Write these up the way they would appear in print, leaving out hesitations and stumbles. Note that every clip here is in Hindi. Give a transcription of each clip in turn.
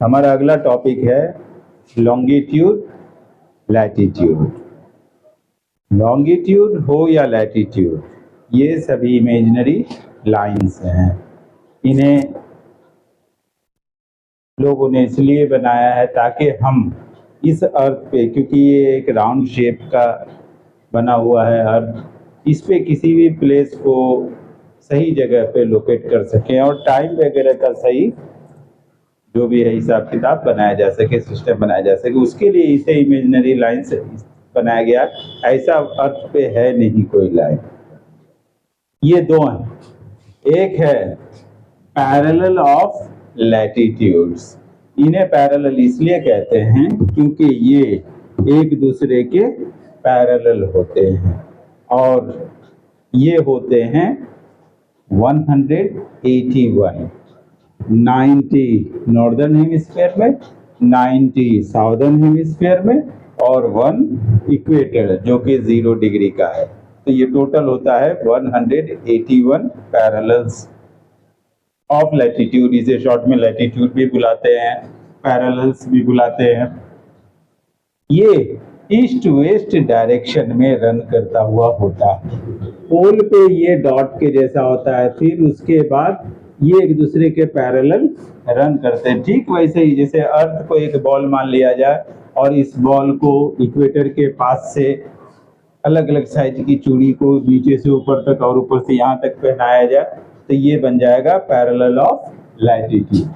हमारा अगला टॉपिक है लॉन्गिट्यूड, लैटिट्यूड। लॉन्गिट्यूड हो या लैटिट्यूड, ये सभी इमेजिनरी लाइंस हैं। इन्हें लोगों ने इसलिए बनाया है ताकि हम इस अर्थ पे, क्योंकि ये एक राउंड शेप का बना हुआ है अर्थ, इस पे किसी भी प्लेस को सही जगह पे लोकेट कर सकें और टाइम वगैरह का सही जो भी है हिसाब किताब बनाया जा सके, सिस्टम बनाया जा सके, उसके लिए इसे इमेजिनरी लाइन से बनाया गया। ऐसा अर्थ पे है नहीं कोई लाइन। ये दो हैं, एक है पैरेलल ऑफ लैटिट्यूड्स। इन्हें पैरेलल इसलिए कहते हैं क्योंकि ये एक दूसरे के पैरेलल होते हैं और ये होते हैं 181, 90 नॉर्दर्न हेमिस्फीयर में, 90 साउदर्न हेमिस्फीयर में और 1 इक्वेटर जो कि 0 डिग्री का है। तो ये टोटल होता है 181 पैरेलल्स ऑफ लैटिट्यूड। इसे शॉर्ट में लैटिट्यूड भी बुलाते हैं, पैरेलल्स भी बुलाते हैं। ये ईस्ट वेस्ट डायरेक्शन में रन करता हुआ होता है। पोल पे ये डॉट के जैसा होता है, फिर उसके बाद ये एक दूसरे के पैरेलल रन करते हैं। ठीक वैसे ही जैसे अर्थ को एक बॉल मान लिया जाए और इस बॉल को इक्वेटर के पास से अलग अलग साइज की चूड़ी को नीचे से ऊपर तक और ऊपर से यहाँ तक पहनाया जाए, तो ये बन जाएगा पैरेलल ऑफ लैटिट्यूड।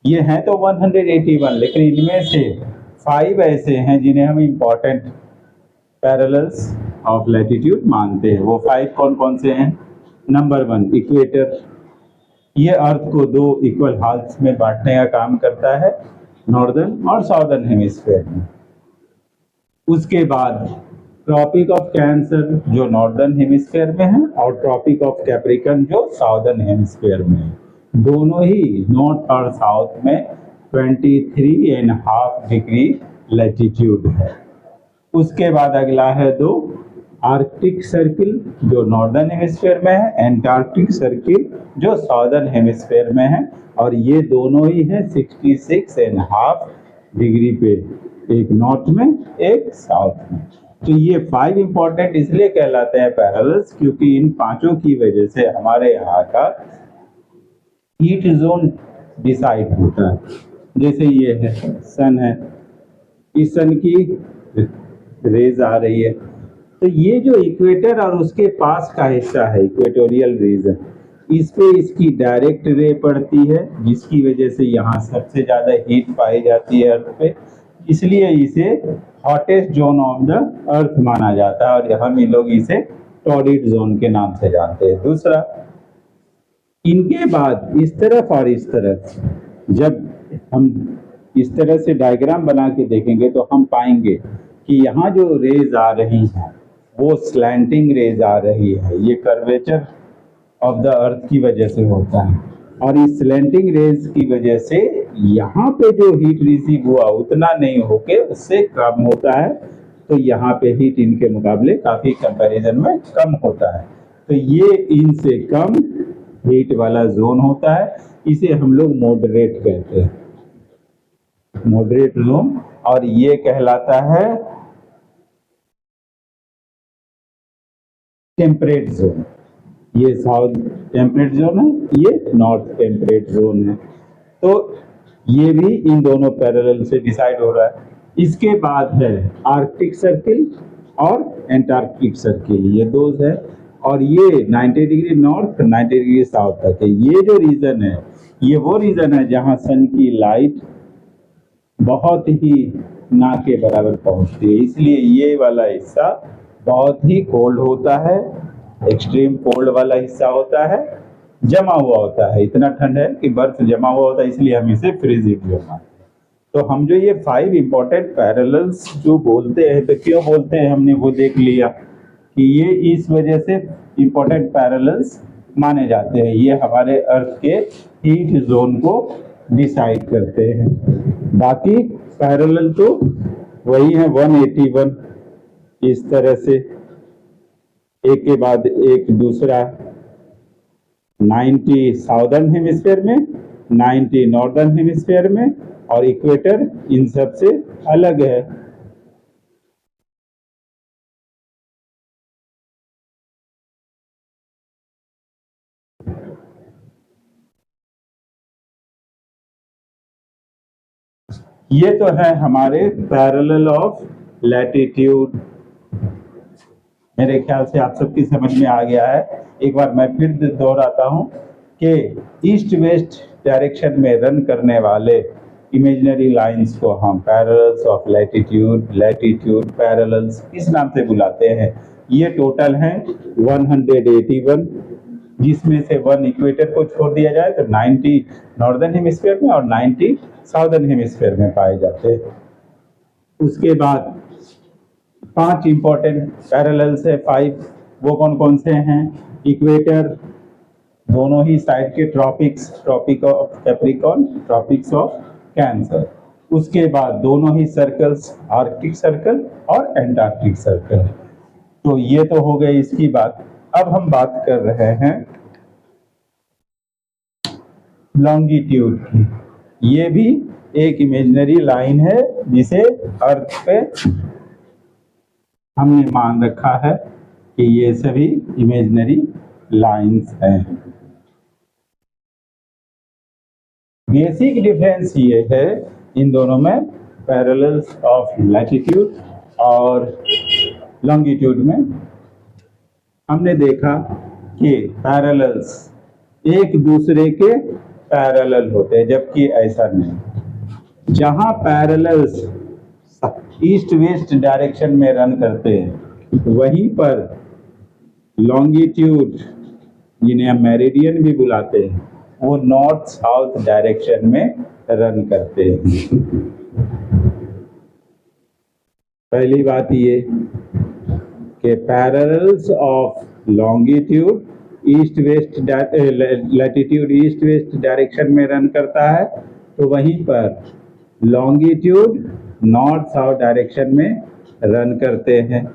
ये हैं तो 181, लेकिन इनमें से 5 ऐसे हैं जिन्हें हम इम्पोर्टेंट पैरेलल्स ऑफ लैटिट्यूड मानते हैं। वो 5 कौन कौन से हैं? Number 1 equator. ये अर्थ को 2 इक्वल हाल्फ्स में बांटने का काम करता है, नॉर्दर्न और साउदर्न हेमिस्फीयर में। उसके बाद ट्रॉपिक ऑफ कैंसर जो नॉर्दर्न हेमिस्फीयर में है और ट्रॉपिक ऑफ कैप्रिकन जो साउदर्न हेमिस्फीयर में है। दोनों ही नॉर्थ और साउथ में 23.5 डिग्री लैटिट्यूड है। उसके बाद अगला है 2 आर्कटिक सर्किल जो नॉर्दर्न हेमिस्फीयर में है, एंटार्क्टिक सर्किल जो साउदर्न हेमिस्फीयर में है, और ये दोनों ही हैं 66.5 डिग्री पे, एक नॉर्थ में एक साउथ में। तो ये 5 इंपॉर्टेंट इसलिए कहलाते हैं पैरेलल्स क्योंकि इन पांचों की वजह से हमारे यहाँ का हीट जोन डिसाइड होता है। जैसे ये है सन है, इस सन की रेज आ रही है, तो ये जो इक्वेटर और उसके पास का हिस्सा है इक्वेटोरियल रीजन, इस पे इसकी डायरेक्ट रे पड़ती है जिसकी वजह से यहाँ सबसे ज्यादा हीट पाई जाती है अर्थ पे, इसलिए इसे hottest zone of the earth माना जाता है और हम ही लोग इसे टॉरिड जोन के नाम से जानते हैं। दूसरा, इनके बाद इस तरफ और इस तरफ जब हम इस तरह से डायग्राम बना के देखेंगे तो हम पाएंगे कि यहाँ जो रेज आ रही हैं वो स्लैंटिंग रेज आ रही है। ये कर्वेचर ऑफ द अर्थ की वजह से होता है और इस स्लैंटिंग रेज की वजह से यहाँ पे जो हीट रिसीव हुआ उतना नहीं होके उससे कम होता है, तो यहाँ पे हीट इनके मुकाबले काफी कंपैरिजन में कम होता है। तो ये इनसे कम हीट वाला जोन होता है, इसे हम लोग मॉडरेट कहते हैं, मॉडरेट जोन। और ये कहलाता है टेम्परेट जोन। ये साउथ टेम्परेट जोन है, ये नॉर्थ टेम्परेट जोन है। तो ये भी इन दोनों पैरेलल से डिसाइड हो रहा है। इसके बाद है आर्कटिक सर्किल और एंटार्क्टिक सर्किल, ये दो है और ये 90 डिग्री नॉर्थ 90 डिग्री साउथ तक है। ये जो रीजन है ये वो रीजन है जहां सन की लाइट बहुत ही ना के बराबर पहुंचती है, इसलिए ये वाला हिस्सा बहुत ही कोल्ड होता है, एक्सट्रीम कोल्ड वाला हिस्सा होता है, जमा हुआ होता है, इतना ठंड है कि बर्फ जमा हुआ होता है, इसलिए हम इसे फ्रिजिड जोन मानते हैं। तो हम जो ये 5 इंपॉर्टेंट पैरेलल्स जो बोलते हैं, तो क्यों बोलते हैं हमने वो देख लिया कि ये इस वजह से इंपॉर्टेंट पैरेलल्स माने जाते हैं। ये हमारे अर्थ के हीट जोन को डिसाइड करते हैं। बाकी पैरेलल तो वही है 181, इस तरह से एक के बाद एक दूसरा 90 साउदर्न हेमिस्फीयर में 90 नॉर्दर्न हेमिस्फीयर में और इक्वेटर इन सब से अलग है। ये तो है हमारे पैरेलल ऑफ लैटिट्यूड। मेरे ख्याल से आप सबकी समझ में आ गया है। एक बार मैं फिर दोहराता हूँ कि ईस्ट वेस्ट डायरेक्शन में रन करने वाले इमेजिनरी लाइंस को हम parallels of latitude, latitude parallels इस नाम से बुलाते हैं। ये टोटल हैं 181, जिसमें से 1 इक्वेटर को छोड़ दिया जाए तो 90 नॉर्दर्न हेमिस्फीयर में और 90 साउदर्न हेमिस्फीयर में पाए जाते हैं। उसके बाद 5 इंपॉर्टेंट पैरेलल्स है, 5 वो कौन कौन से हैं? इक्वेटर, दोनों ही साइड के tropics, tropic of Capricorn, tropics of cancer. उसके बाद दोनों ही सर्कल्स, आर्कटिक सर्कल और एंटार्क्टिक सर्कल। तो ये तो हो गई इसकी बात। अब हम बात कर रहे हैं लॉन्गिट्यूड की। ये भी एक इमेजिनरी लाइन है जिसे अर्थ पे हमने मान रखा है कि ये सभी इमेजिनरी लाइंस हैं। बेसिक डिफरेंस ये है इन दोनों में, पैरेलल्स ऑफ लैटिट्यूड और लॉन्गिट्यूड में। हमने देखा कि पैरेलल्स एक दूसरे के पैरेलल होते हैं, जबकि ऐसा नहीं। जहां पैरेलल्स ईस्ट वेस्ट डायरेक्शन में रन करते हैं, वहीं पर लॉन्गिट्यूड, जिन्हें हम मेरिडियन भी बुलाते हैं, वो नॉर्थ साउथ डायरेक्शन में रन करते हैं। पहली बात ये कि parallels of longitude east west latitude east west direction में रन करता है, तो वहीं पर लॉन्गिट्यूड नॉर्थ साउथ डायरेक्शन में रन करते हैं।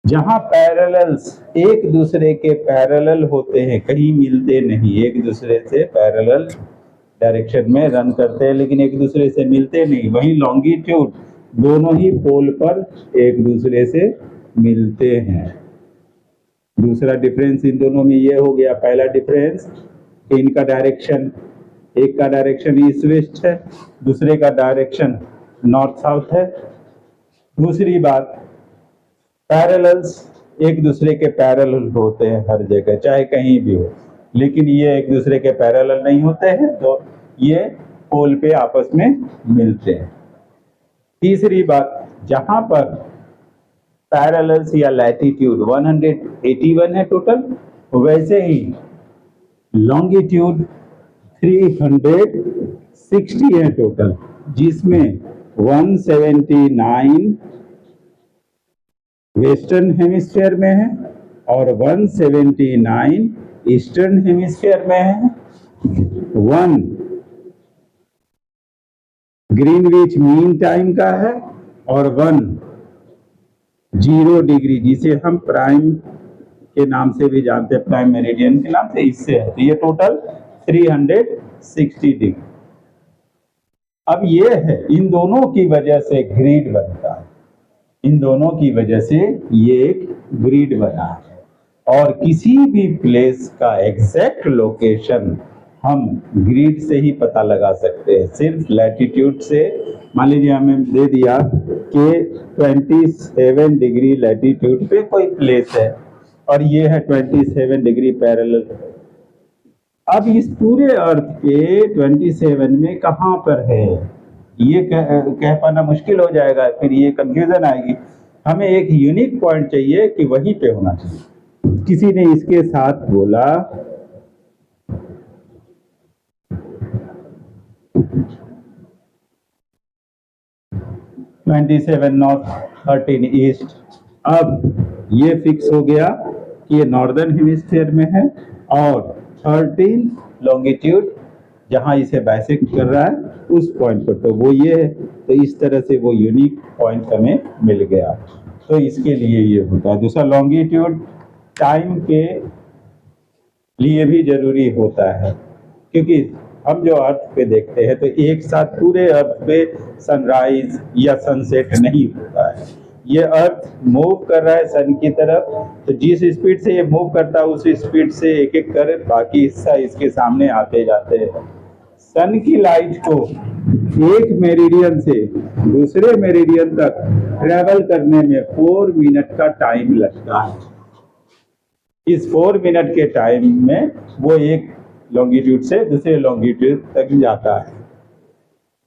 जहां पैरेलल्स एक दूसरे के पैरेलल होते हैं, कहीं मिलते नहीं, एक दूसरे से पैरेलल डायरेक्शन में रन करते हैं लेकिन एक दूसरे से मिलते नहीं, वहीं लॉन्गिट्यूड दोनों ही पोल पर एक दूसरे से मिलते हैं। दूसरा डिफरेंस इन दोनों में ये हो गया। पहला डिफरेंस, इनका डायरेक्शन, एक का डायरेक्शन ईस्ट वेस्ट है, दूसरे का डायरेक्शन नॉर्थ साउथ है। दूसरी बात, पैरेलल्स एक दूसरे के पैरेलल होते हैं हर जगह, चाहे कहीं भी हो, लेकिन ये एक दूसरे के पैरेलल नहीं होते हैं, तो ये पोल पे आपस में मिलते हैं। तीसरी बात, जहां पर पैरेलल्स या लैटिट्यूड 181 है टोटल, वैसे ही लॉन्गिट्यूड 360 है टोटल, जिसमें 179 वेस्टर्न हेमिस्फीयर में है और 179 ईस्टर्न हेमिस्फीयर में है। 1 ग्रीनविच मीन टाइम का है और 1 0 डिग्री, जिसे हम प्राइम के नाम से भी जानते हैं, प्राइम मेरिडियन के नाम से, इससे है। तो ये टोटल 360 डिग्री। अब ये है, इन दोनों की वजह से ग्रिड बनता है, इन दोनों की वजह से ये एक ग्रिड बना है। और किसी भी प्लेस का एग्जैक्ट लोकेशन हम ग्रिड से ही पता लगा सकते हैं, सिर्फ लैटिट्यूड से। मान लीजिए हमें दे दिया कि 27 डिग्री लैटिट्यूड पे कोई प्लेस है और ये है 27 डिग्री पैरेलल। अब इस पूरे अर्थ पे 27 में कहाँ पर है, ये कह पाना मुश्किल हो जाएगा, फिर ये कंफ्यूजन आएगी। हमें एक यूनिक पॉइंट चाहिए कि वहीं पे होना चाहिए। किसी ने इसके साथ बोला (27 नॉर्थ 13 ईस्ट। अब ये फिक्स हो गया कि ये नॉर्दर्न हेमिस्फीयर में है और 13 लॉन्गिट्यूड जहां इसे बाइसेक्ट कर रहा है उस पॉइंट पर, तो वो ये है। तो इस तरह से वो यूनिक पॉइंट हमें मिल गया, तो इसके लिए ये होता है। दूसरा, लॉन्गिट्यूड टाइम के लिए भी जरूरी होता है, क्योंकि हम जो अर्थ पे देखते हैं तो एक साथ पूरे अर्थ पे सनराइज या सनसेट नहीं होता है। ये अर्थ मूव कर रहा है सन की तरफ, तो जिस स्पीड से ये मूव करता है उस स्पीड से एक एक कर बाकी हिस्सा इसके सामने आते जाते हैं। सन की लाइट को एक मेरिडियन से दूसरे मेरिडियन तक ट्रेवल करने में 4 मिनट का टाइम लगता है। इस 4 मिनट के टाइम में वो एक लॉन्गिट्यूड से दूसरे लॉन्गिट्यूड तक जाता है।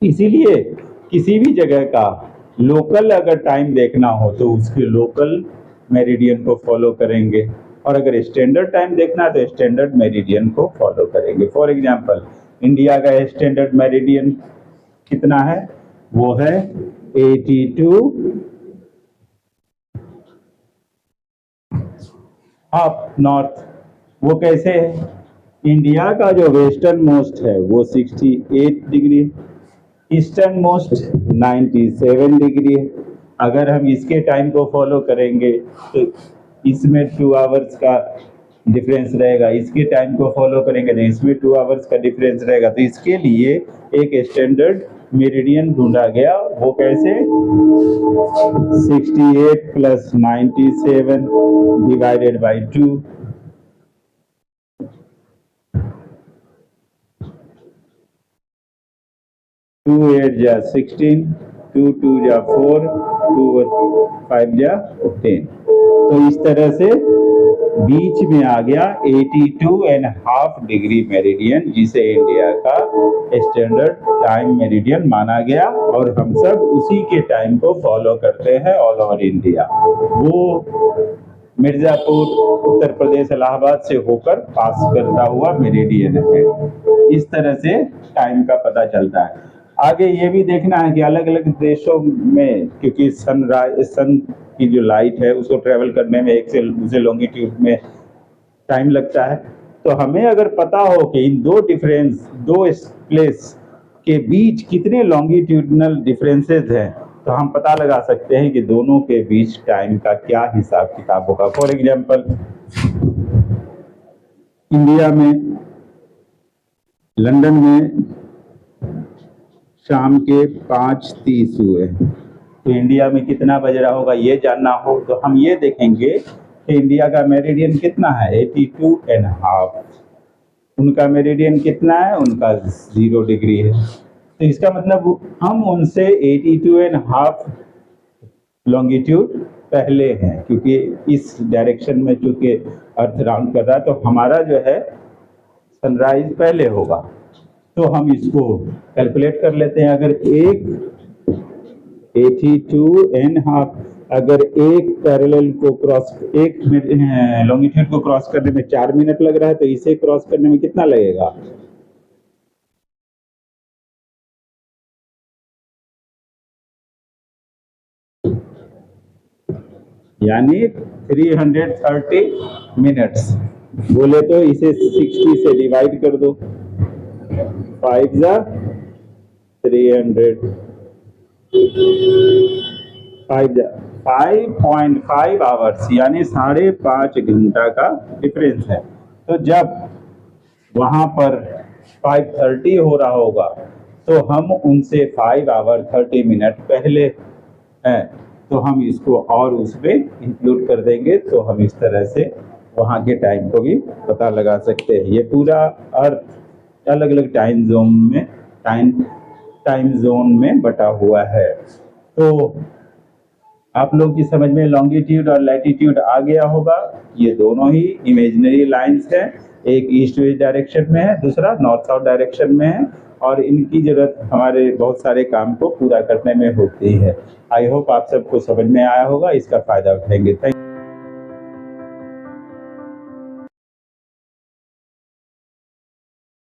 इसीलिए किसी भी जगह का लोकल अगर टाइम देखना हो तो उसके लोकल मेरिडियन को फॉलो करेंगे, और अगर स्टैंडर्ड टाइम देखना है तो स्टैंडर्ड मेरिडियन को फॉलो करेंगे। फॉर एग्जांपल इंडिया का स्टैंडर्ड मेरिडियन कितना है? वो है 82 हाफ नॉर्थ। वो कैसे है? इंडिया का जो वेस्टर्न मोस्ट है वो 68 डिग्री, ईस्टर्न मोस्ट 97 डिग्री है। अगर हम इसके टाइम को फॉलो करेंगे तो इसमें 2 आवर्स का डिफरेंस रहेगा, इसके टाइम को फॉलो करेंगे तो इसमें 2 आवर्स का डिफरेंस रहेगा। तो इसके लिए एक स्टैंडर्ड मेरिडियन ढूंढा गया। वो कैसे? 68 प्लस 97 डिवाइडेड बाई 2, 2 8 जा 16, 2 2 जा 4, 2 5 जा 10। तो इस तरह से बीच में आ गया 82.5 डिग्री मेरिडियन, जिसे इंडिया का स्टैंडर्ड टाइम मेरिडियन माना गया, और हम सब उसी के टाइम को फॉलो करते हैं ऑल ओवर इंडिया। वो मिर्जापुर, उत्तर प्रदेश, इलाहाबाद से होकर पास करता हुआ मेरिडियन है। इस तरह से टाइम का पता चलता है। आगे ये भी देखना है कि अलग अलग देशों में, क्योंकि सन की जो लाइट है उसको ट्रेवल करने में एक से दूसरे लॉन्गिट्यूड में टाइम लगता है, तो हमें अगर पता हो कि इन दो प्लेस के बीच कितने लॉन्गिट्यूडनल डिफरेंसेस हैं, तो हम पता लगा सकते हैं कि दोनों के बीच टाइम का क्या हिसाब किताब होगा। फॉर एग्जाम्पल इंडिया में, लंदन में शाम के 5:30 हुए, तो इंडिया में कितना बज रहा होगा ये जानना हो तो हम ये देखेंगे कि इंडिया का मेरिडियन कितना है? 82.5। उनका मेरिडियन कितना है? उनका 0 डिग्री है। तो इसका मतलब हम उनसे 82.5 लॉन्गिट्यूड पहले हैं, क्योंकि इस डायरेक्शन में चूंकि अर्थ राउंड कर रहा है तो हमारा जो है सनराइज पहले होगा। तो हम इसको कैलकुलेट कर लेते हैं। अगर 82.5 अगर एक पैरेलल को एक लॉन्गिट्यूड को क्रॉस करने में 4 मिनट लग रहा है, तो इसे क्रॉस करने में कितना लगेगा? यानी 330 मिनट्स। बोले तो इसे 60 से डिवाइड कर दो, 5 जा 300, 5.5 आवर्स, यानी 5.5 घंटा का डिफरेंस है। तो जब वहां पर 5:30 हो रहा होगा तो हम उनसे 5 आवर 30 मिनट पहले हैं, तो हम इसको और उसमें इंक्लूड कर देंगे, तो हम इस तरह से वहाँ के टाइम को भी पता लगा सकते हैं। ये पूरा अर्थ अलग अलग टाइम जोन में बटा हुआ है। तो आप लोग की समझ में लॉन्गिट्यूड और लैटिट्यूड आ गया होगा। ये दोनों ही इमेजिनरी लाइंस हैं, एक ईस्ट वेस्ट डायरेक्शन में है, दूसरा नॉर्थ साउथ डायरेक्शन में है, और इनकी जरूरत हमारे बहुत सारे काम को पूरा करने में होती है। आई होप आप सबको समझ में आया होगा, इसका फायदा उठाएंगे। Thank you.